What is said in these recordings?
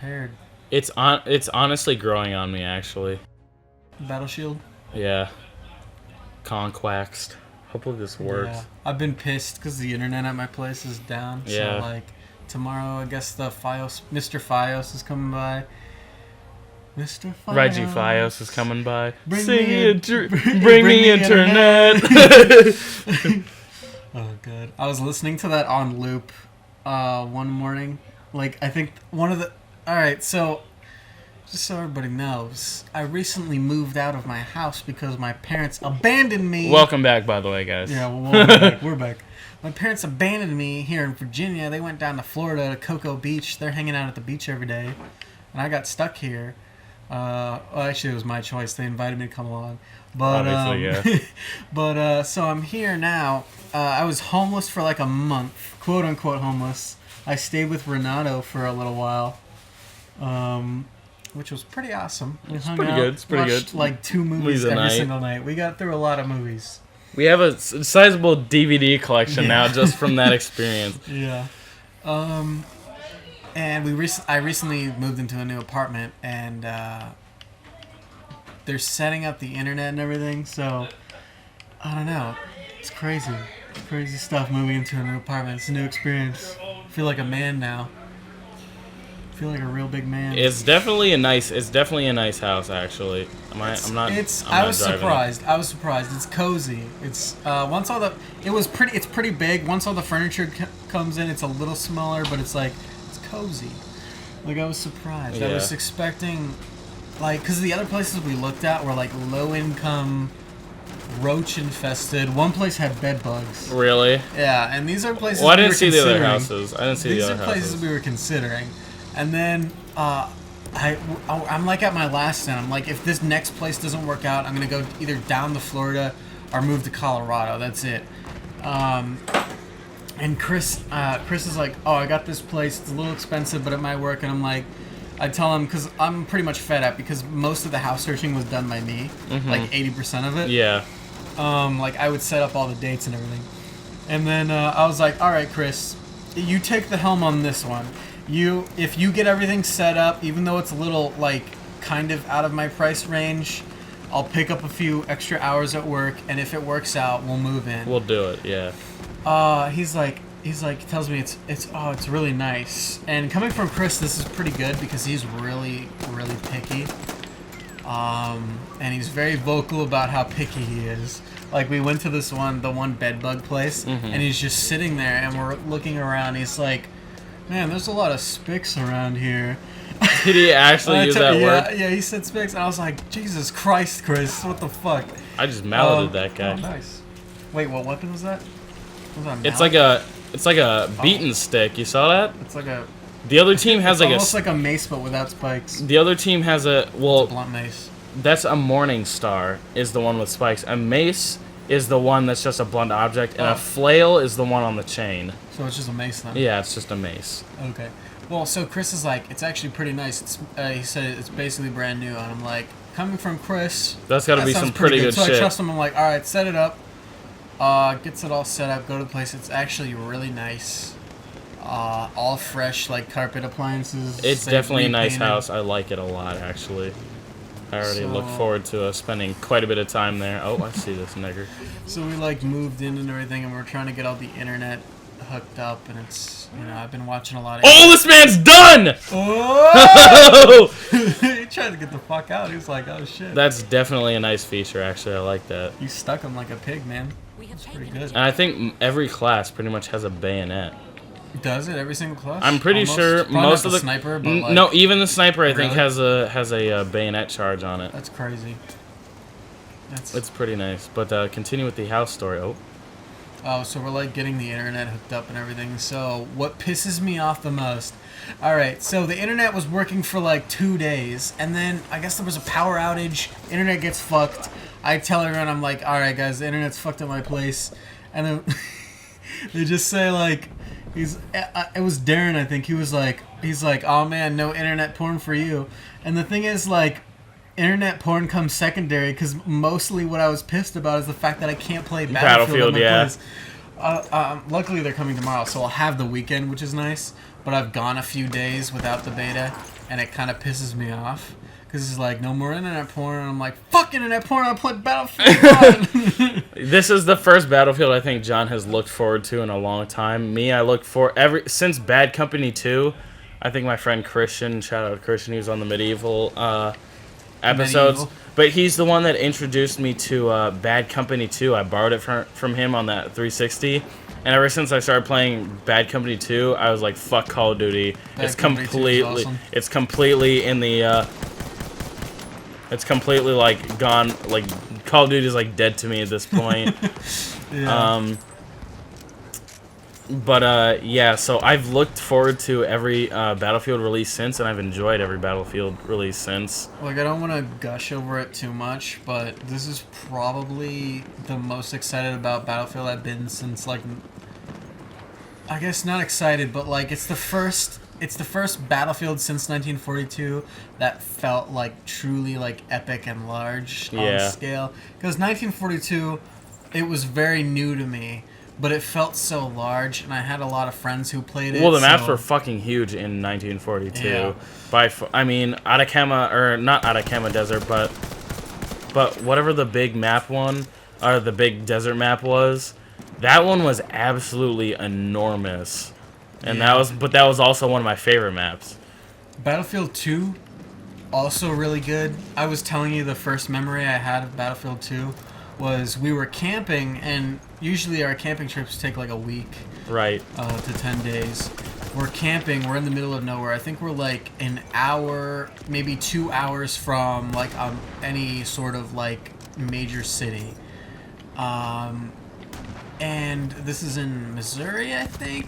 prepared. It's honestly growing on me, actually. Battle Shield? Yeah. Conquaxed. Hopefully this works. Yeah. I've been pissed because the internet at my place is down. Yeah. So, like, tomorrow, I guess Mr. Fios is coming by. Mr. Fios. Reggie Fios is coming by. Bring Bring me internet. Oh, God. I was listening to that on loop one morning. Like, I think one of the... Alright, so... Just so everybody knows, I recently moved out of my house because my parents abandoned me. Welcome back, by the way, guys. Yeah, well, we're back. We're back. My parents abandoned me here in Virginia. They went down to Florida to Cocoa Beach. They're hanging out at the beach every day. And I got stuck here. Well, actually, it was my choice. They invited me to come along. But, obviously, yeah. But, so I'm here now. I was homeless for like a month. Quote-unquote homeless. I stayed with Renato for a little while. Which was pretty awesome. We hung pretty out, good. It's pretty watched good. like 2 movies every single night. We got through a lot of movies. We have a sizable DVD collection now just from that experience. Yeah. And I recently moved into a new apartment, and they're setting up the internet and everything, so I don't know. It's crazy. It's crazy stuff moving into a new apartment. It's a new experience. I feel like a man now. I feel like a real big man. It's definitely a nice house, actually. I was surprised. It's cozy. It's it's pretty big. Once all the furniture comes in, it's a little smaller, but it's cozy. Like, I was surprised. Yeah. I was expecting, like, because the other places we looked at were like low income, roach infested. One place had bed bugs. Really? Yeah, and these are places. Well, I didn't see the other houses. These are places we were considering. And then I'm like at my last stand. I'm like, if this next place doesn't work out, I'm gonna go either down to Florida or move to Colorado. That's it. And Chris is like, oh, I got this place. It's a little expensive, but it might work. And I'm like, I tell him, because I'm pretty much fed up because most of the house searching was done by me, like 80% of it. Yeah. Like, I would set up all the dates and everything. And then I was like, all right, Chris, you take the helm on this one. If you get everything set up, even though it's a little, like, kind of out of my price range, I'll pick up a few extra hours at work, and if it works out, we'll move in. We'll do it, yeah. He tells me it's really nice. And coming from Chris, this is pretty good because he's really, really picky. And he's very vocal about how picky he is. Like, we went to the one bed bug place, and he's just sitting there, and we're looking around. He's like, man, there's a lot of spics around here. Did he actually use that word? Yeah, he said spics, and I was like, Jesus Christ, Chris, what the fuck? I just malleted that guy. Oh, nice. Wait, what weapon was that? Was that It's like a beaten stick. You saw that? It's like a... The other team has like almost like a mace, but without spikes. The other team has a... Well, it's a blunt mace. That's a Morning Star, is the one with spikes. A mace is the one that's just a blunt object, and a flail is the one on the chain. So it's just a mace then? Yeah, it's just a mace. Okay. Well, so Chris is like, it's actually pretty nice. He said it's basically brand new, and I'm like, coming from Chris... That's got to be some pretty good shit. So I trust him. I'm like, all right, set it up. Gets it all set up, go to the place. It's actually really nice. All fresh, like, carpet appliances. It's definitely a nice house. I like it a lot, actually. I already look forward to spending quite a bit of time there. Oh, I see this nigger. So we, like, moved in and everything, and we're trying to get all the internet hooked up, and it's, I've been watching a lot of... Oh, this man's done! Oh! He tried to get the fuck out. He was like, oh, shit. That's definitely a nice feature, actually. I like that. You stuck him like a pig, man. It's pretty good. And I think every class pretty much has a bayonet. Does it? Every single class? I'm pretty sure most of the sniper, but like, no, even the sniper I think has a bayonet charge on it. That's crazy. It's pretty nice. But continue with the house story. Oh, so we're like getting the internet hooked up and everything. So what pisses me off the most? All right, so the internet was working for like 2 days, and then I guess there was a power outage. Internet gets fucked. I tell everyone, I'm like, all right, guys, the internet's fucked at my place, and then they just say like, it was Darren, I think. He's like, oh man, no internet porn for you. And the thing is, like, internet porn comes secondary because mostly what I was pissed about is the fact that I can't play Battlefield. Yeah. Luckily they're coming tomorrow, so I'll have the weekend, which is nice. But I've gone a few days without the beta. and it kind of pisses me off. Because it's like, no more internet porn, and I'm like, fuck internet porn, I'll play Battlefield 1! This is the first Battlefield I think John has looked forward to in a long time. Me, I look for since Bad Company 2. I think my friend Christian, shout out to Christian, he was on the medieval episodes. Medieval. But he's the one that introduced me to Bad Company 2. I borrowed it from him on that 360. And ever since I started playing Bad Company 2, I was like, fuck Call of Duty. Bad Company 2 is awesome. It's completely in the it's completely like gone, like Call of Duty is like dead to me at this point. Yeah. Yeah, so I've looked forward to every Battlefield release since, and I've enjoyed every Battlefield release since. Like, I don't want to gush over it too much, but this is probably the most excited about Battlefield I've been since, like, I guess not excited, but like it's the first Battlefield since 1942 that felt like truly like epic and large on scale. Because 1942, it was very new to me, but it felt so large, and I had a lot of friends who played it. Well, the maps were fucking huge in 1942. Yeah. I mean, Atacama, or not Atacama Desert, but whatever the big map one, or the big desert map was, that one was absolutely enormous. And that was also one of my favorite maps. Battlefield 2, also really good. I was telling you the first memory I had of Battlefield 2 was we were camping, and usually our camping trips take like a week. Right. To 10 days. We're camping, we're in the middle of nowhere. I think we're like an hour, maybe 2 hours from like any sort of like major city. And this is in Missouri, I think.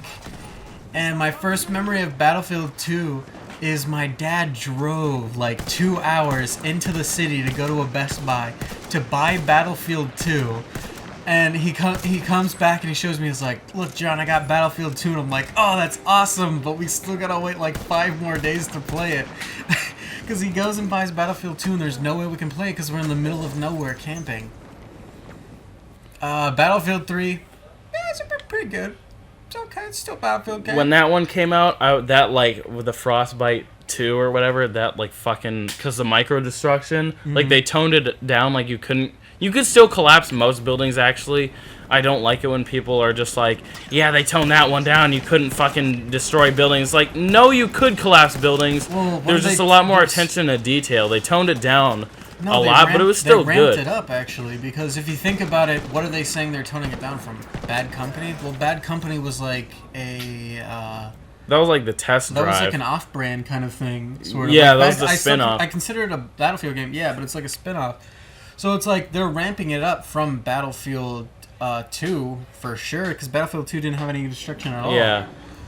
And my first memory of Battlefield 2 is my dad drove like 2 hours into the city to go to a Best Buy to buy Battlefield 2. And he comes back and he shows me, he's like, look, John, I got Battlefield 2. And I'm like, oh, that's awesome, but we still gotta wait like 5 more days to play it. Because he goes and buys Battlefield 2 and there's no way we can play it because we're in the middle of nowhere camping. Battlefield 3, yeah, it's pretty good. It's okay, it's still Battlefield game. When that one came out, that like with the Frostbite 2 or whatever, that like fucking, because the micro destruction, like they toned it down, like you could still collapse most buildings actually. I don't like it when people are just like, yeah, they toned that one down, you couldn't fucking destroy buildings. Like, no, you could collapse buildings. Well, there's just a lot more attention to detail. They toned it down a lot, but it was still good. They ramped it up, actually, because if you think about it, what are they saying they're toning it down from? Bad Company? Well, Bad Company was like a... that was like the test drive. That was like an off-brand kind of thing, sort of. Yeah, like that was the spin-off. I consider it a Battlefield game, yeah, but it's like a spin-off. So it's like they're ramping it up from Battlefield 2, for sure, because Battlefield 2 didn't have any destruction at all. Yeah.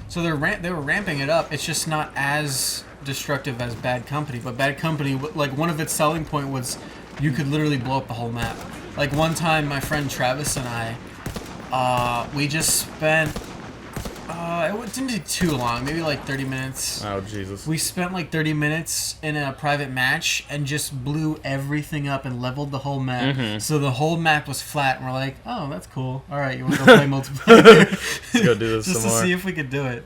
So they were ramping it up. It's just not as destructive as Bad Company, but Bad Company, like, one of its selling point was you could literally blow up the whole map. Like, one time my friend Travis and I, we just spent it didn't take too long, maybe like 30 minutes. Oh, Jesus. We spent like 30 minutes in a private match and just blew everything up and leveled the whole map. So the whole map was flat, and we're like, oh, that's cool. All right, you want to go play multiplayer? Let's go do this just some more. Just to see if we could do it.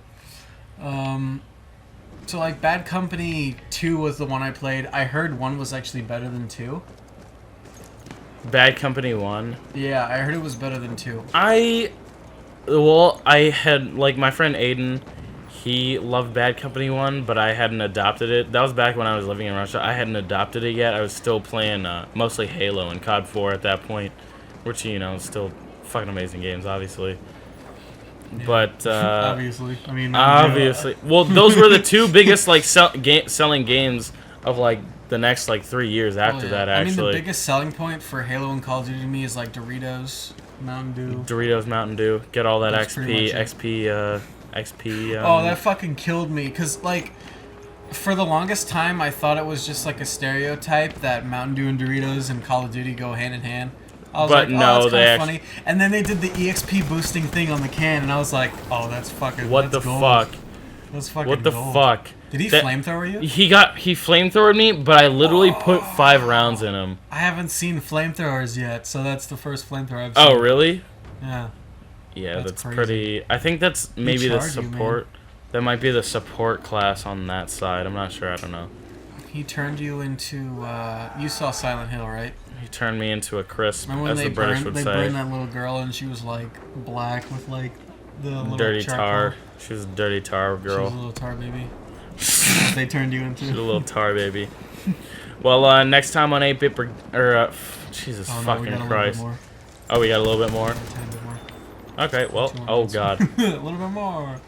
So like Bad Company 2 was the one I played. I heard 1 was actually better than 2. Bad Company 1? Yeah, I heard it was better than 2. I had, like, my friend Aiden, he loved Bad Company 1, but I hadn't adopted it. That was back when I was living in Russia. I hadn't adopted it yet. I was still playing mostly Halo and COD 4 at that point, which, you know, still fucking amazing games, obviously. Yeah. But obviously, I mean, obviously, well, those were the two biggest like selling games of like the next like 3 years after that. Actually, I mean, the biggest selling point for Halo and Call of Duty to me is like Doritos, Mountain Dew. Doritos, Mountain Dew, get all that That's XP. Oh, that fucking killed me, cause like, for the longest time I thought it was just like a stereotype that Mountain Dew and Doritos and Call of Duty go hand in hand. I was but like, oh, no, that's they kind of funny. And then they did the EXP boosting thing on the can, and I was like, oh, that's fucking. What the gold. fuck? That's fucking. What the gold. fuck? Did he flamethrower you? He flamethrowed me, but I literally put 5 rounds in him. I haven't seen flamethrowers yet, so that's the first flamethrower I've seen. Oh, really? Yeah. Yeah, that's crazy. pretty. I think that's maybe the support. That might be the support class on that side. I'm not sure. I don't know. He turned you into. You saw Silent Hill, right? He turned me into a crisp, Remember when as the British would they say. burned that little girl and she was like black with like the little Dirty charcoal. tar. She was a dirty tar She was a girl. little tar baby. They turned you into. She's a little tar baby. Well, next time on 8-Bit Jesus Oh, no, we fucking got a little bit Christ. more. Oh, we got a little bit more. A tiny bit more. Okay, well, 2 more oh minutes. god. A little bit more.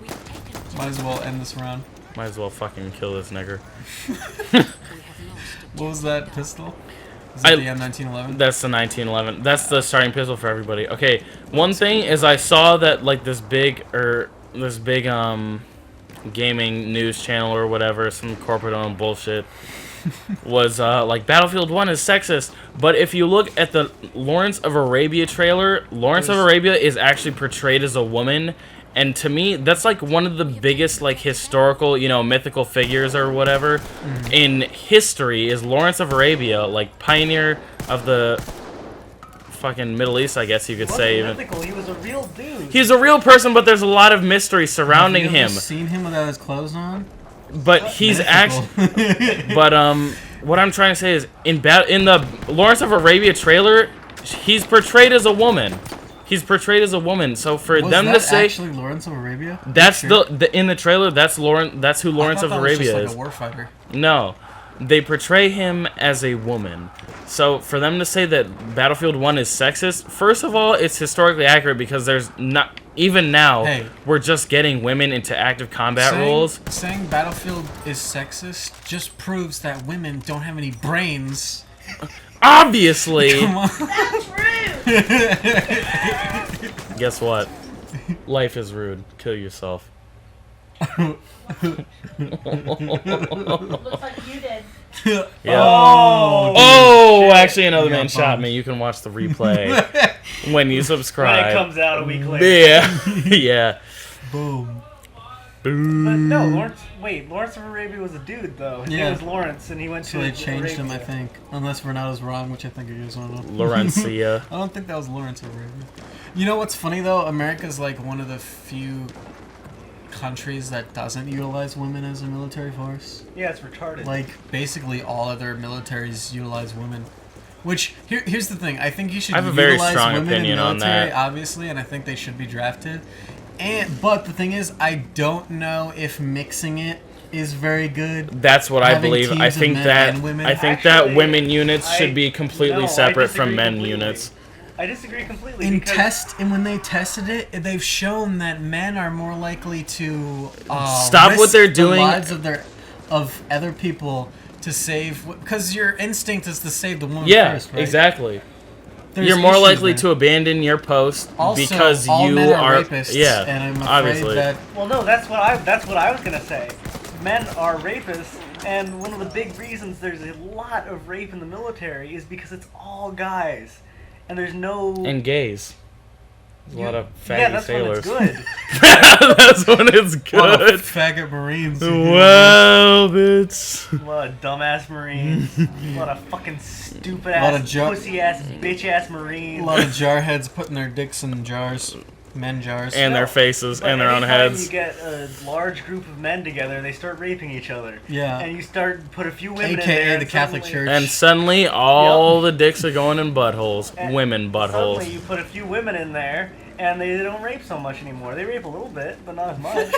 Might as well end this round. Might as well fucking kill this nigger. What was that pistol? Is that the M1911? That's the 1911. That's the starting pistol for everybody. Okay, one thing is I saw that like this big gaming news channel or whatever, some corporate owned bullshit, was like Battlefield 1 is sexist. But if you look at the Lawrence of Arabia trailer, Lawrence of Arabia is actually portrayed as a woman. And to me, that's like one of the biggest like historical, mythical figures or whatever in history is Lawrence of Arabia, like pioneer of the fucking Middle East, I guess you could say. Even mythical, he was a real dude. he's a real person, but there's a lot of mystery surrounding Have you him. ever seen him without his clothes on? But he's actually. But what I'm trying to say is in the Lawrence of Arabia trailer, he's portrayed as a woman. He's portrayed as a woman, so for Was them that to say actually Lawrence of Arabia? that's Sure. in the trailer, that's Lawrence. That's who Lawrence I of thought that was Arabia just is. like a war fighter. No, they portray him as a woman. So for them to say that Battlefield 1 is sexist, first of all, it's historically accurate because there's not even now Hey. we're just getting women into active combat roles. Saying Battlefield is sexist just proves that women don't have any brains. Obviously. Come on. That's rude. Guess what? Life is rude. Kill yourself. Looks like you did. Yeah. Oh, Oh, shit. actually, another You got man shot bombed. me. You can watch the replay when you When subscribe. it comes out a week later. Yeah, yeah. Boom. But no, Lawrence of Arabia was a dude, though. His Yeah. name was Lawrence, and he went So to they changed him, I Arabia. think. Unless Renato's wrong, which I think it is. I don't know. Laurencia. I don't think that was Lawrence of Arabia. You know what's funny though? America's like one of the few countries that doesn't utilize women as a military force. Yeah, it's retarded. Like basically all other militaries utilize women. Which here's the thing. I think you should I have a very utilize strong women opinion in on military, that. obviously, and I think they should be drafted. But the thing is, I don't know if mixing it is very good. That's what I Having believe. I teams of think men that and women. I think Actually, that women units should I- be completely no, I separate from disagree men completely. units. I disagree completely. In because when they tested it, they've shown that men are more likely to Stop what risk they're the doing. lives of other people to save, because your instinct is to save the woman Yeah, first, right? exactly. There's You're more issues likely there. to abandon your post Also, because all you men are are. rapists, Yeah, and I'm afraid obviously. that well, no, that's what I was gonna say. Men are rapists, and one of the big reasons there's a lot of rape in the military is because it's all guys, and there's no. And gays. There's a lot of fatty yeah, that's sailors. when it's good. That's when it's a lot of good. faggot Marines. Well, bitch. A lot of dumbass Marines, a lot of fucking stupid Lot ass, of jo- pussy ass, bitch ass A Marines. lot of jarheads putting their dicks in jars, men jars. And their No, faces But and their own anytime heads. you get a large group of men together, they start raping each other. Yeah. And you start put a few women in AKA there. the and Catholic suddenly- Church. And suddenly, all the dicks are going in buttholes. and Women buttholes. Suddenly, you put a few women in there, and they don't rape so much anymore. They rape a little bit, but not as much.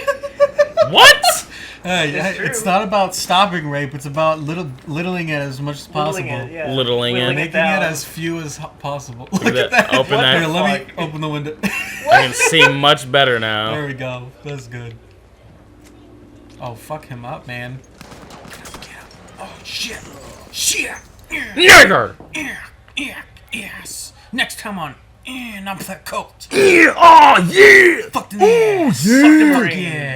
What? Hey, It's it's true. not about stopping rape. It's about littling it as much as possible. Littling it, yeah. Littling it. Whittling Making down. it as few as possible. Look at that. Open What that. Here, let me fuck? open the window. I can see much better now. There we go. That's good. Oh, fuck him up, man. Get him. Oh, shit. Shit. Nigger! Yes. Next time on NonPlayerCult. Yeah, oh yeah! Fuck the ass. Fuck the Fuck Marines. yeah.